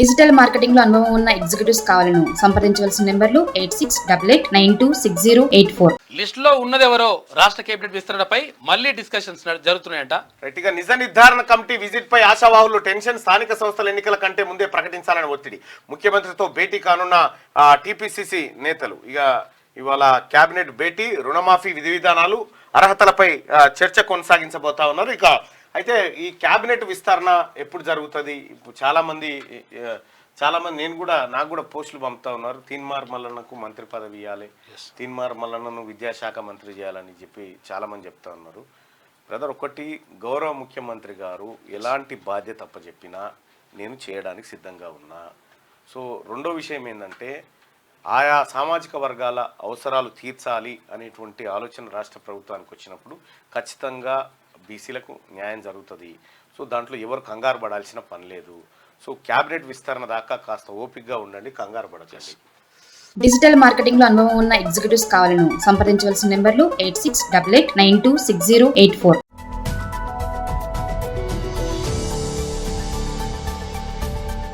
Digital marketing లో అనుభవం ఉన్న ఎగ్జిక్యూటివ్స్ కావాలను సంప్రదించవలసిన నెంబర్లు 8688926084. లిస్ట్ లో ఉన్నదెవరో రాష్ట్ర కేబినెట్ విస్తరణపై మళ్ళీ డిస్కషన్స్ జరుగుతున్నాయంట. రైట్గా నిజ నిర్ధారణ కమిటీ విజిట్ పై ఆశావాహులు టెన్షన్. స్థానిక సంస్థల ఎన్నికల కంటే ముందే ప్రకటించాలని ఒత్తిడి. ముఖ్యమంత్రితో భేటీ కానున్న టీపీసీసీ నేతలు. ఇవాళ కేబినెట్ భేటీ, రుణమాఫీ విధి విధానాలు, అర్హతలపై చర్చ కొనసాగించబోతా ఉన్నారు. అయితే ఈ కేబినెట్ విస్తరణ ఎప్పుడు జరుగుతుంది? ఇప్పుడు చాలా మంది నాకు కూడా పోస్టులు పంపుతా ఉన్నారు. తీన్మార్ మల్లన్నకు మంత్రి పదవి ఇవ్వాలి, తీన్మార్ మల్లన్నను విద్యాశాఖ మంత్రి చేయాలని చెప్పి చాలా మంది చెప్తా ఉన్నారు. బ్రదర్, ఒకటి, గౌరవ ముఖ్యమంత్రి గారు ఎలాంటి బాధ్యత అప్పచెప్పినా నేను చేయడానికి సిద్ధంగా ఉన్నా. సో రెండో విషయం ఏంటంటే, ఆయా సామాజిక వర్గాల అవసరాలు తీర్చాలి అనేటువంటి ఆలోచన రాష్ట్ర ప్రభుత్వానికి వచ్చినప్పుడు ఖచ్చితంగా బీసీలకు న్యాయం జరుగుతుంది. సో దాంట్లో ఎవరు కంగారు పడాల్సిన పని లేదు. సో క్యాబినెట్ విస్తరణ దాకా కాస్త ఓపికగా ఉండండి, కంగారు పడకండి. డిజిటల్ మార్కెటింగ్ లో అనుభవం ఉన్న ఎగ్జిక్యూటివ్స్ కావాలను సంప్రదించవలసిన నెంబర్లు 8688926084.